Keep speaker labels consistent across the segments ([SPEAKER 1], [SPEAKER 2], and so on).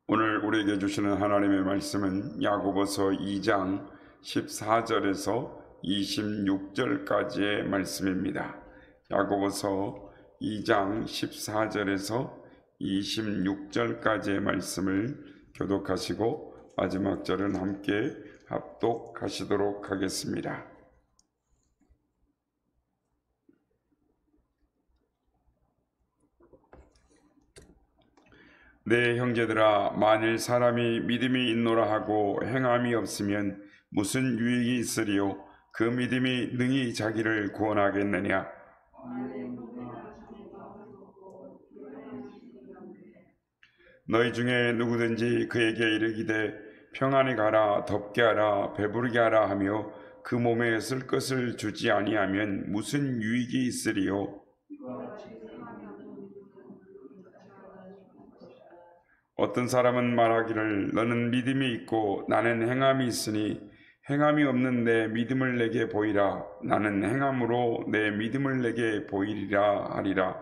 [SPEAKER 1] 오늘 우리에게 주시는 하나님의 말씀은 야고보서 2장 14절에서 26절까지의 말씀입니다. 야고보서 2장 14절에서 26절까지의 말씀을 교독하시고 마지막 절은 함께 합독하시도록 하겠습니다. 내 형제들아, 만일 사람이 믿음이 있노라 하고 행함이 없으면 무슨 유익이 있으리요? 그 믿음이 능히 자기를 구원하겠느냐? 너희 중에 누구든지 그에게 이르기되 평안히 가라, 덥게 하라, 배부르게 하라 하며 그 몸에 쓸 것을 주지 아니하면 무슨 유익이 있으리요? 어떤 사람은 말하기를 너는 믿음이 있고 나는 행함이 있으니 행함이 없는 내 믿음을 내게 보이라. 나는 행함으로 내 믿음을 내게 보이리라 하리라.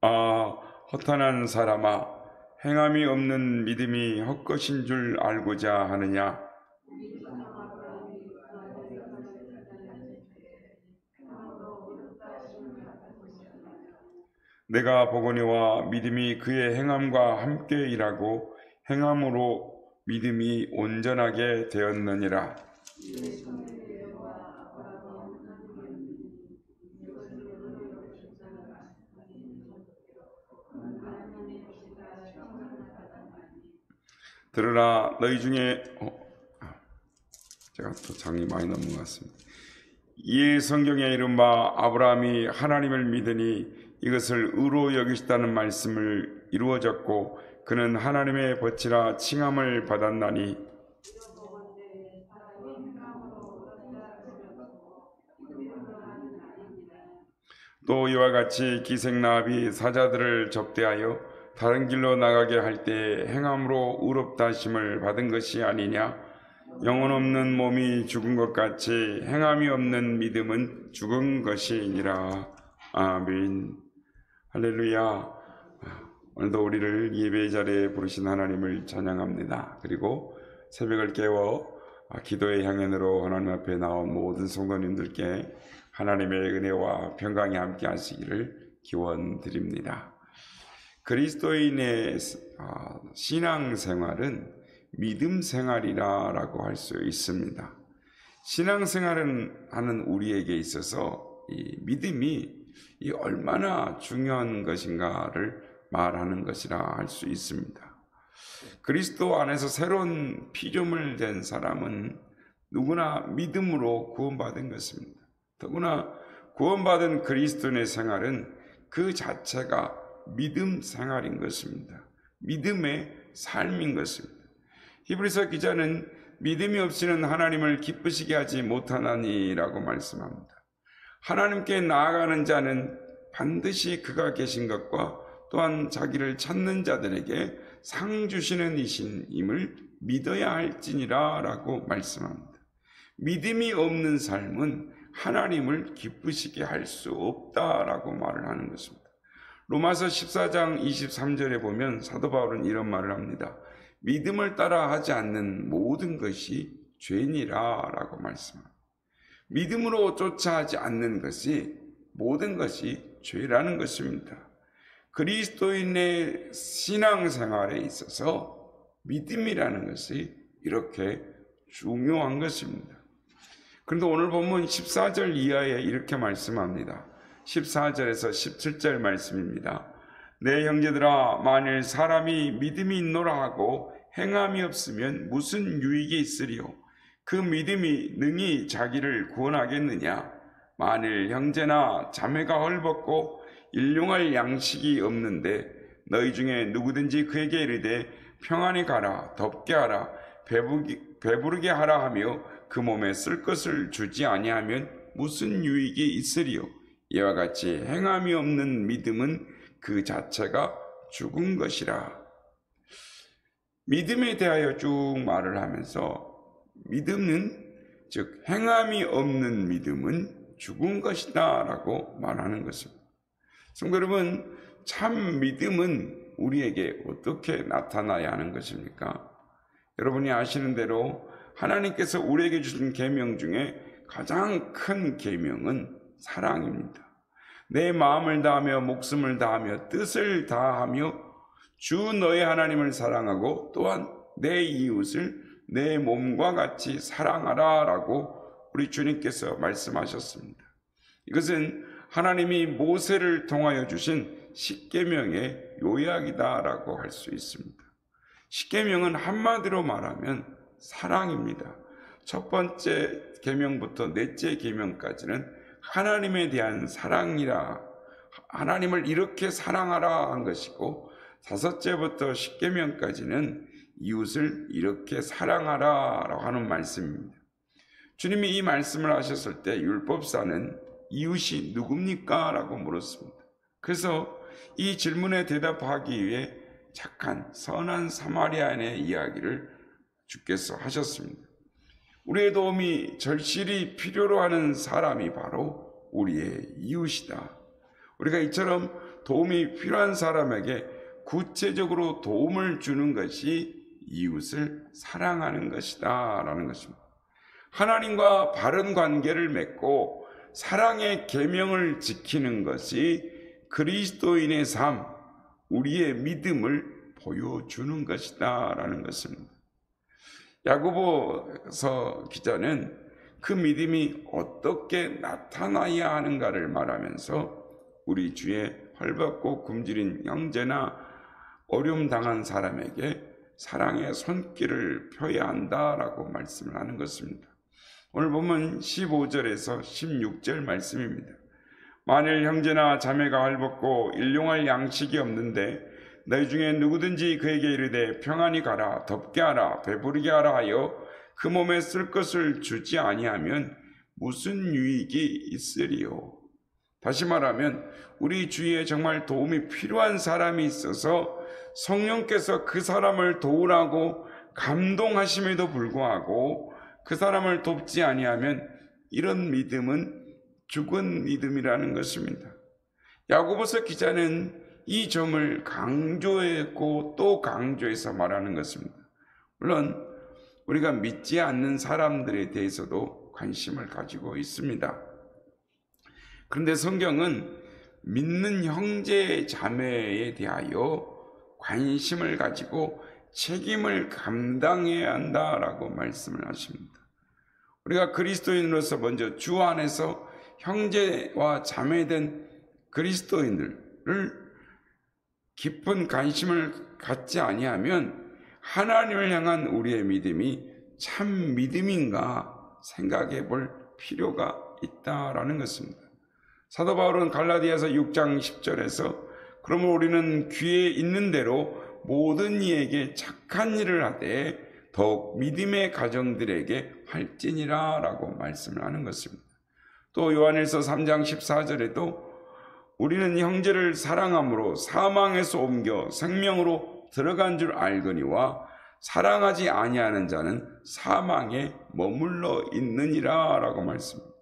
[SPEAKER 1] 아, 허탄한 사람아, 행함이 없는 믿음이 헛것인 줄 알고자 하느냐? 내가 보거니와 믿음이 그의 행함과 함께 일하고 행함으로 믿음이 온전하게 되었느니라. 들으라, 너희 중에 제가 또 장이 많이 넘은 것 같습니다. 이 성경에 이른 바 아브라함이 하나님을 믿으니 이것을 의로 여기시다는 말씀을 이루어졌고 그는 하나님의 벗이라 칭함을 받았나니 또 이와 같이 기생나합이 사자들을 접대하여 다른 길로 나가게 할 때 행함으로 의롭다 하심을 받은 것이 아니냐? 영혼 없는 몸이 죽은 것 같이 행함이 없는 믿음은 죽은 것이니라. 아멘. 할렐루야. 오늘도 우리를 예배의 자리에 부르신 하나님을 찬양합니다. 그리고 새벽을 깨워 기도의 향연으로 하나님 앞에 나온 모든 성도님들께 하나님의 은혜와 평강이 함께 하시기를 기원드립니다. 그리스도인의 신앙생활은 믿음생활이라고 할 수 있습니다. 신앙생활은 하는 우리에게 있어서 이 믿음이 얼마나 중요한 것인가를 말하는 것이라 할 수 있습니다. 그리스도 안에서 새로운 피조물 된 사람은 누구나 믿음으로 구원받은 것입니다. 더구나 구원받은 그리스도인의 생활은 그 자체가 믿음 생활인 것입니다. 믿음의 삶인 것입니다. 히브리서 기자는 믿음이 없이는 하나님을 기쁘시게 하지 못하나니라고 말씀합니다. 하나님께 나아가는 자는 반드시 그가 계신 것과 또한 자기를 찾는 자들에게 상 주시는 이신임을 믿어야 할지니라 라고 말씀합니다. 믿음이 없는 삶은 하나님을 기쁘시게 할 수 없다라고 말을 하는 것입니다. 로마서 14장 23절에 보면 사도 바울은 이런 말을 합니다. 믿음을 따라 하지 않는 모든 것이 죄니라 라고 말씀합니다. 믿음으로 쫓아하지 않는 것이 모든 것이 죄라는 것입니다. 그리스도인의 신앙생활에 있어서 믿음이라는 것이 이렇게 중요한 것입니다. 그런데 오늘 본문 14절 이하에 이렇게 말씀합니다. 14절에서 17절 말씀입니다. 내 형제들아, 만일 사람이 믿음이 있노라 하고 행함이 없으면 무슨 유익이 있으리요? 그 믿음이 능히 자기를 구원하겠느냐? 만일 형제나 자매가 헐벗고 일용할 양식이 없는데 너희 중에 누구든지 그에게 이르되 평안히 가라, 덥게 하라, 배부르게 하라 하며 그 몸에 쓸 것을 주지 아니하면 무슨 유익이 있으리요? 이와 같이 행함이 없는 믿음은 그 자체가 죽은 것이라. 믿음에 대하여 쭉 말을 하면서 믿음은 즉 행함이 없는 믿음은 죽은 것이다 라고 말하는 것입니다. 성도 여러분, 참 믿음은 우리에게 어떻게 나타나야 하는 것입니까? 여러분이 아시는 대로 하나님께서 우리에게 주신 계명 중에 가장 큰 계명은 사랑입니다. 내 마음을 다하며 목숨을 다하며 뜻을 다하며 주 너의 하나님을 사랑하고 또한 내 이웃을 내 몸과 같이 사랑하라 라고 우리 주님께서 말씀하셨습니다. 이것은 하나님이 모세를 통하여 주신 십계명의 요약이다라고 할 수 있습니다. 십계명은 한마디로 말하면 사랑입니다. 첫 번째 계명부터 넷째 계명까지는 하나님에 대한 사랑이라, 하나님을 이렇게 사랑하라 한 것이고, 다섯째부터 십계명까지는 이웃을 이렇게 사랑하라 하는 말씀입니다. 주님이 이 말씀을 하셨을 때 율법사는 이웃이 누굽니까? 라고 물었습니다. 그래서 이 질문에 대답하기 위해 착한 선한 사마리아인의 이야기를 주께서 하셨습니다. 우리의 도움이 절실히 필요로 하는 사람이 바로 우리의 이웃이다. 우리가 이처럼 도움이 필요한 사람에게 구체적으로 도움을 주는 것이 이웃을 사랑하는 것이다 라는 것입니다. 하나님과 바른 관계를 맺고 사랑의 계명을 지키는 것이 그리스도인의 삶, 우리의 믿음을 보여주는 것이다 라는 것입니다. 야고보서 기자는 그 믿음이 어떻게 나타나야 하는가를 말하면서 우리 주의 헐벗고 굶주린 형제나 어려움 당한 사람에게 사랑의 손길을 펴야 한다라고 말씀을 하는 것입니다. 오늘 보면 15절에서 16절 말씀입니다. 만일 형제나 자매가 헐벗고 일용할 양식이 없는데 너희 중에 누구든지 그에게 이르되 평안히 가라, 덥게 하라, 배부르게 하라 하여 그 몸에 쓸 것을 주지 아니하면 무슨 유익이 있으리요? 다시 말하면 우리 주위에 정말 도움이 필요한 사람이 있어서 성령께서 그 사람을 도우라고 감동하심에도 불구하고 그 사람을 돕지 아니하면 이런 믿음은 죽은 믿음이라는 것입니다. 야고보서 기자는 이 점을 강조했고 또 강조해서 말하는 것입니다. 물론 우리가 믿지 않는 사람들에 대해서도 관심을 가지고 있습니다. 그런데 성경은 믿는 형제 자매에 대하여 관심을 가지고 책임을 감당해야 한다라고 말씀을 하십니다. 우리가 그리스도인으로서 먼저 주 안에서 형제와 자매된 그리스도인들을 깊은 관심을 갖지 아니하면 하나님을 향한 우리의 믿음이 참 믿음인가 생각해 볼 필요가 있다라는 것입니다. 사도 바울은 갈라디아서 6장 10절에서 그러므로 우리는 귀에 있는 대로 모든 이에게 착한 일을 하되 더욱 믿음의 가정들에게 할지니라 라고 말씀을 하는 것입니다. 또 요한일서 3장 14절에도 우리는 형제를 사랑함으로 사망에서 옮겨 생명으로 들어간 줄 알거니와 사랑하지 아니하는 자는 사망에 머물러 있느니라 라고 말씀합니다.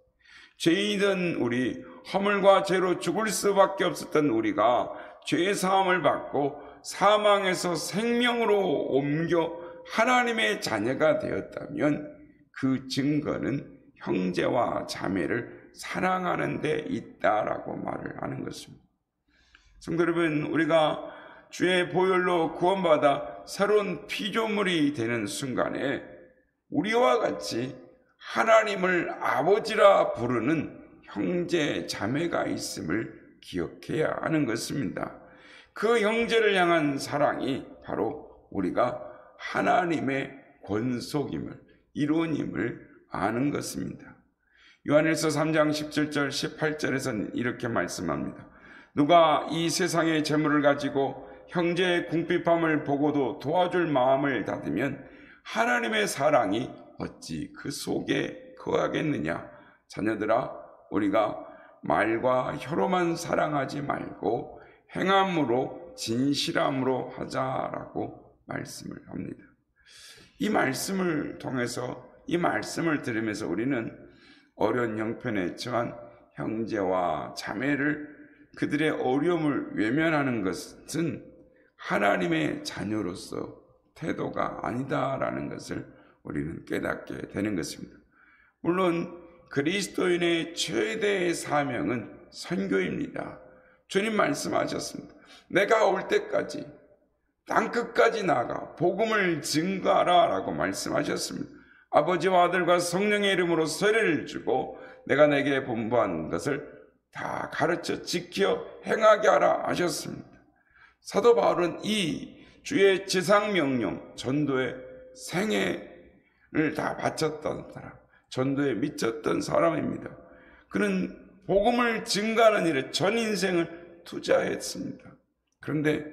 [SPEAKER 1] 죄인이던 우리, 허물과 죄로 죽을 수밖에 없었던 우리가 죄의 사함을 받고 사망에서 생명으로 옮겨 하나님의 자녀가 되었다면 그 증거는 형제와 자매를 사랑하는 데 있다라고 말을 하는 것입니다. 성도 여러분, 우리가 주의 보혈로 구원받아 새로운 피조물이 되는 순간에 우리와 같이 하나님을 아버지라 부르는 형제 자매가 있음을 기억해야 하는 것입니다. 그 형제를 향한 사랑이 바로 우리가 하나님의 권속임을, 이론임을 아는 것입니다. 요한일서 3장 17절 18절에서는 이렇게 말씀합니다. 누가 이 세상의 재물을 가지고 형제의 궁핍함을 보고도 도와줄 마음을 닫으면 하나님의 사랑이 어찌 그 속에 거하겠느냐. 자녀들아, 우리가 말과 혀로만 사랑하지 말고 행함으로 진실함으로 하자라고 말씀을 합니다. 이 말씀을 통해서, 이 말씀을 들으면서 우리는 어려운 형편에 처한 형제와 자매를 그들의 어려움을 외면하는 것은 하나님의 자녀로서 태도가 아니다라는 것을 우리는 깨닫게 되는 것입니다. 물론 그리스도인의 최대의 사명은 선교입니다. 주님 말씀하셨습니다. 내가 올 때까지 땅끝까지 나가 복음을 증거하라 라고 말씀하셨습니다. 아버지와 아들과 성령의 이름으로 세례를 주고 내가 내게 분부한 것을 다 가르쳐 지켜 행하게 하라 하셨습니다. 사도 바울은 이 주의 지상명령, 전도의 생애를 다 바쳤던 사람, 전도에 미쳤던 사람입니다. 그는 복음을 증거하는 일에 전 인생을 투자했습니다. 그런데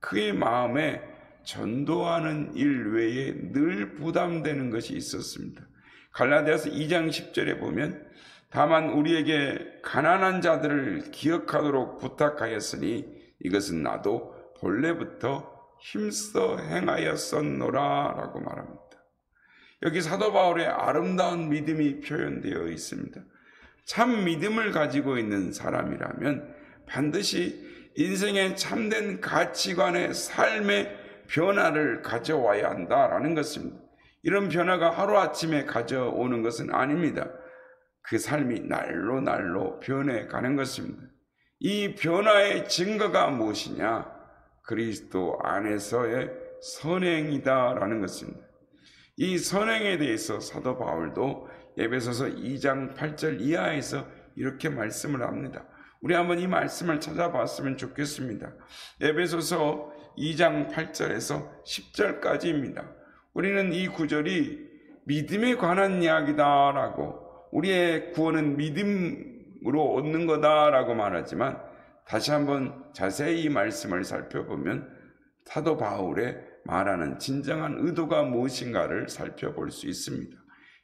[SPEAKER 1] 그의 마음에 전도하는 일 외에 늘 부담되는 것이 있었습니다. 갈라디아서 2장 10절에 보면 다만 우리에게 가난한 자들을 기억하도록 부탁하였으니 이것은 나도 본래부터 힘써 행하였었노라 라고 말합니다. 여기 사도 바울의 아름다운 믿음이 표현되어 있습니다. 참 믿음을 가지고 있는 사람이라면 반드시 인생의 참된 가치관의 삶의 변화를 가져와야 한다라는 것입니다. 이런 변화가 하루아침에 가져오는 것은 아닙니다. 그 삶이 날로 날로 변해가는 것입니다. 이 변화의 증거가 무엇이냐? 그리스도 안에서의 선행이다라는 것입니다. 이 선행에 대해서 사도 바울도 에베소서 2장 8절 이하에서 이렇게 말씀을 합니다. 우리 한번 이 말씀을 찾아봤으면 좋겠습니다. 에베소서 2장 8절에서 10절까지입니다. 우리는 이 구절이 믿음에 관한 이야기다라고, 우리의 구원은 믿음으로 얻는 거다라고 말하지만 다시 한번 자세히 이 말씀을 살펴보면 사도 바울의 말하는 진정한 의도가 무엇인가를 살펴볼 수 있습니다.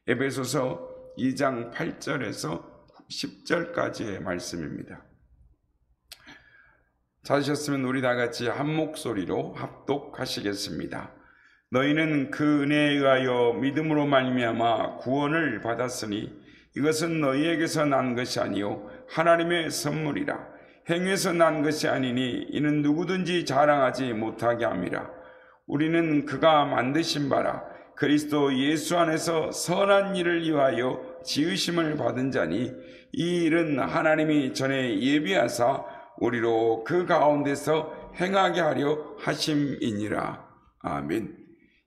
[SPEAKER 1] 에베소서 2장 8절에서 10절까지의 말씀입니다. 찾으셨으면 우리 다 같이 한 목소리로 합독하시겠습니다. 너희는 그 은혜에 의하여 믿음으로 말미암아 구원을 받았으니 이것은 너희에게서 난 것이 아니요 하나님의 선물이라. 행위에서 난 것이 아니니 이는 누구든지 자랑하지 못하게 함이라. 우리는 그가 만드신 바라 그리스도 예수 안에서 선한 일을 위하여 지으심을 받은 자니 이 일은 하나님이 전에 예비하사 우리로 그 가운데서 행하게 하려 하심이니라. 아멘.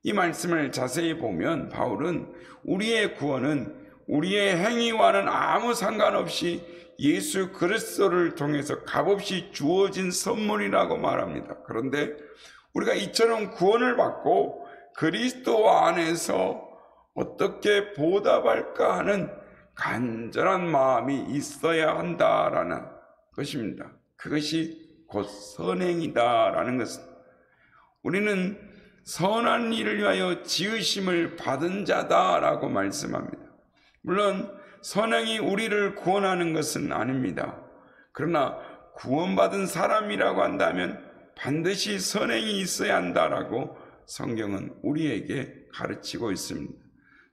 [SPEAKER 1] 이 말씀을 자세히 보면 바울은 우리의 구원은 우리의 행위와는 아무 상관없이 예수 그리스도를 통해서 값없이 주어진 선물이라고 말합니다. 그런데 우리가 이처럼 구원을 받고 그리스도 안에서 어떻게 보답할까 하는 간절한 마음이 있어야 한다라는 것입니다. 그것이 곧 선행이다라는 것입니다. 우리는 선한 일을 위하여 지으심을 받은 자다라고 말씀합니다. 물론 선행이 우리를 구원하는 것은 아닙니다. 그러나 구원받은 사람이라고 한다면 반드시 선행이 있어야 한다라고 성경은 우리에게 가르치고 있습니다.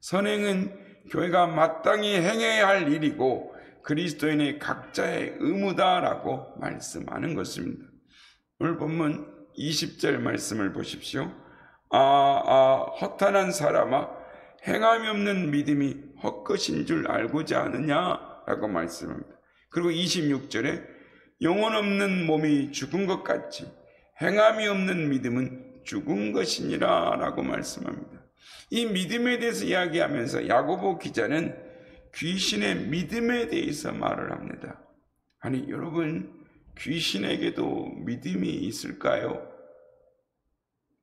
[SPEAKER 1] 선행은 교회가 마땅히 행해야 할 일이고 그리스도인의 각자의 의무다라고 말씀하는 것입니다. 오늘 본문 20절 말씀을 보십시오. 허탄한 사람아, 행함이 없는 믿음이 헛것인 줄 알고자 하느냐라고 말씀합니다. 그리고 26절에 영혼 없는 몸이 죽은 것 같이 행함이 없는 믿음은 죽은 것이니라 라고 말씀합니다. 이 믿음에 대해서 이야기하면서 야고보 기자는 귀신의 믿음에 대해서 말을 합니다. 아니 여러분, 귀신에게도 믿음이 있을까요?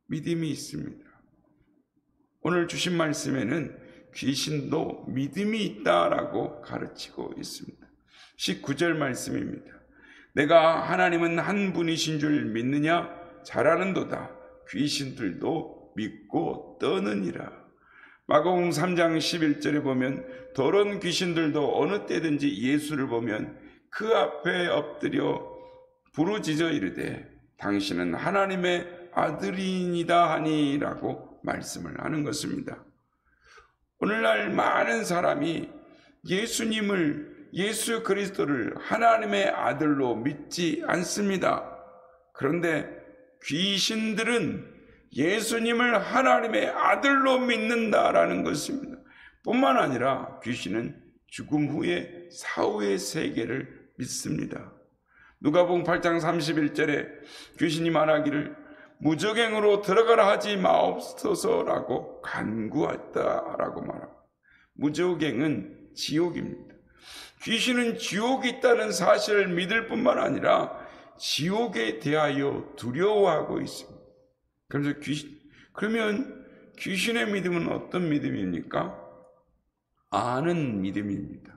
[SPEAKER 1] 믿음이 있습니다. 오늘 주신 말씀에는 귀신도 믿음이 있다라고 가르치고 있습니다. 19절 말씀입니다. 내가 하나님은 한 분이신 줄 믿느냐? 잘하는도다. 귀신들도 믿고 떠느니라. 마가복음 3장 11절에 보면 더러운 귀신들도 어느 때든지 예수를 보면 그 앞에 엎드려 부르짖어 이르되 당신은 하나님의 아들이니다 하니라고 말씀을 하는 것입니다. 오늘날 많은 사람이 예수님을 예수 그리스도를 하나님의 아들로 믿지 않습니다. 그런데 귀신들은 예수님을 하나님의 아들로 믿는다라는 것입니다. 뿐만 아니라 귀신은 죽음 후에 사후의 세계를 믿습니다. 누가복음 8장 31절에 귀신이 말하기를 무저갱으로 들어가라 하지 마옵소서라고 간구했다라고 말합니다. 무저갱은 지옥입니다. 귀신은 지옥이 있다는 사실을 믿을 뿐만 아니라 지옥에 대하여 두려워하고 있습니다. 그러면 귀신의 믿음은 어떤 믿음입니까? 아는 믿음입니다.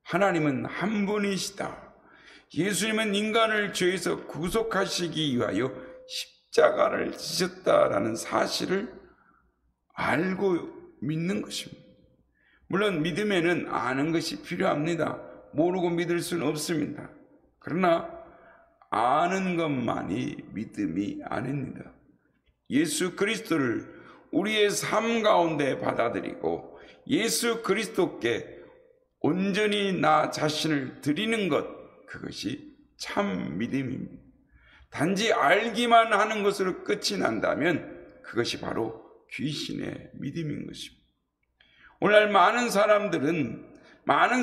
[SPEAKER 1] 하나님은 한 분이시다. 예수님은 인간을 죄에서 구속하시기 위하여 십자가를 지셨다라는 사실을 알고 믿는 것입니다. 물론 믿음에는 아는 것이 필요합니다. 모르고 믿을 수는 없습니다. 그러나 아는 것만이 믿음이 아닙니다. 예수 그리스도를 우리의 삶 가운데 받아들이고 예수 그리스도께 온전히 나 자신을 드리는 것, 그것이 참 믿음입니다. 단지 알기만 하는 것으로 끝이 난다면 그것이 바로 귀신의 믿음인 것입니다. 오늘날 많은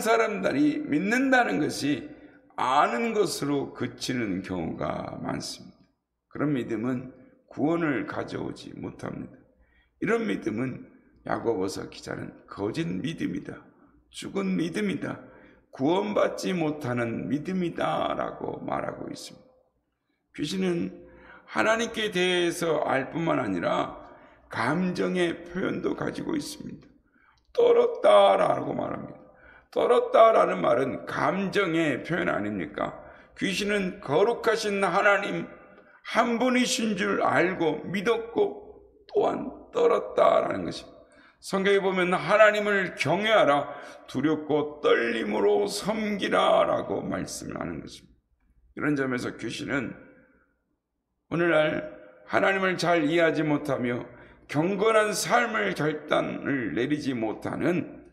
[SPEAKER 1] 사람들이 믿는다는 것이 아는 것으로 그치는 경우가 많습니다. 그런 믿음은 구원을 가져오지 못합니다. 이런 믿음은 야고보서 기자는 거짓 믿음이다, 죽은 믿음이다, 구원받지 못하는 믿음이다 라고 말하고 있습니다. 귀신은 하나님께 대해서 알 뿐만 아니라 감정의 표현도 가지고 있습니다. 떨었다라고 말합니다. 떨었다라는 말은 감정의 표현 아닙니까? 귀신은 거룩하신 하나님 한 분이신 줄 알고 믿었고 또한 떨었다라는 것입니다. 성경에 보면 하나님을 경외하라, 두렵고 떨림으로 섬기라 라고 말씀을 하는 것입니다. 이런 점에서 귀신은 오늘날 하나님을 잘 이해하지 못하며 경건한 삶을 결단을 내리지 못하는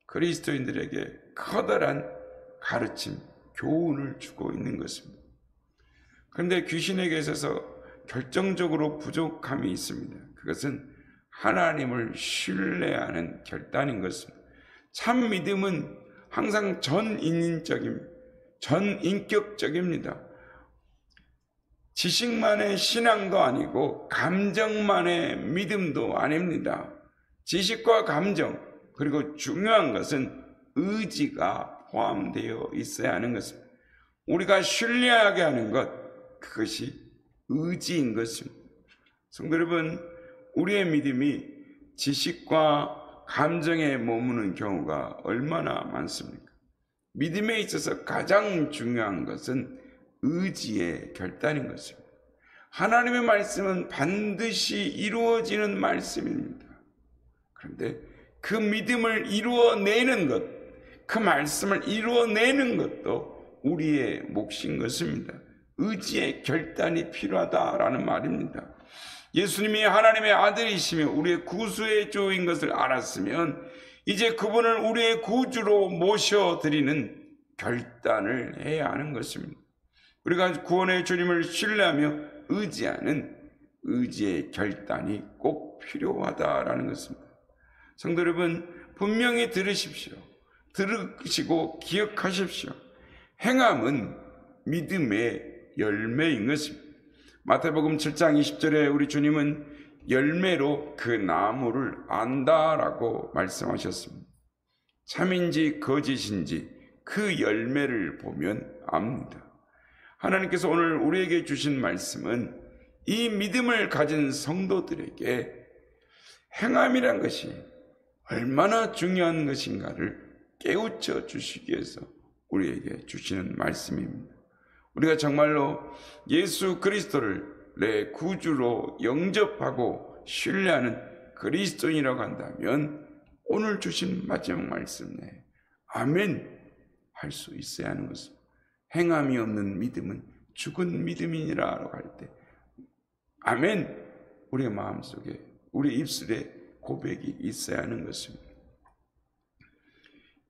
[SPEAKER 1] 그리스도인들에게 커다란 가르침, 교훈을 주고 있는 것입니다. 그런데 귀신에게 있어서 결정적으로 부족함이 있습니다. 그것은 하나님을 신뢰하는 결단인 것입니다. 참 믿음은 항상 전인격적입니다. 지식만의 신앙도 아니고 감정만의 믿음도 아닙니다. 지식과 감정, 그리고 중요한 것은 의지가 포함되어 있어야 하는 것입니다. 우리가 신뢰하게 하는 것, 그것이 의지인 것입니다. 성도 여러분, 우리의 믿음이 지식과 감정에 머무는 경우가 얼마나 많습니까? 믿음에 있어서 가장 중요한 것은 의지의 결단인 것입니다. 하나님의 말씀은 반드시 이루어지는 말씀입니다. 그런데 그 믿음을 이루어내는 것, 그 말씀을 이루어내는 것도 우리의 몫인 것입니다. 의지의 결단이 필요하다라는 말입니다. 예수님이 하나님의 아들이시며 우리의 구수의 주인 것을 알았으면 이제 그분을 우리의 구주로 모셔드리는 결단을 해야 하는 것입니다. 우리가 구원의 주님을 신뢰하며 의지하는 의지의 결단이 꼭 필요하다라는 것입니다. 성도 여러분, 분명히 들으시고 기억하십시오. 행함은 믿음의 열매인 것입니다. 마태복음 7장 20절에 우리 주님은 열매로 그 나무를 안다라고 말씀하셨습니다. 참인지 거짓인지 그 열매를 보면 압니다. 하나님께서 오늘 우리에게 주신 말씀은 이 믿음을 가진 성도들에게 행함이란 것이 얼마나 중요한 것인가를 깨우쳐 주시기 위해서 우리에게 주시는 말씀입니다. 우리가 정말로 예수 그리스도를 내 구주로 영접하고 신뢰하는 그리스도인이라고 한다면 오늘 주신 마지막 말씀 내에 아멘 할 수 있어야 하는 것입니다. 행함이 없는 믿음은 죽은 믿음이니라고 할 때 아멘, 우리의 마음속에 우리 입술에 고백이 있어야 하는 것입니다.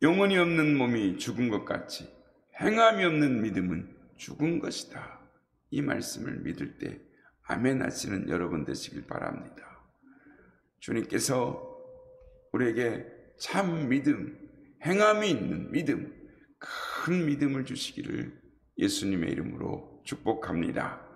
[SPEAKER 1] 영혼이 없는 몸이 죽은 것 같이 행함이 없는 믿음은 죽은 것이다. 이 말씀을 믿을 때 아멘 하시는 여러분 되시길 바랍니다. 주님께서 우리에게 참 믿음, 행함이 있는 믿음, 큰 믿음을 주시기를 예수님의 이름으로 축복합니다.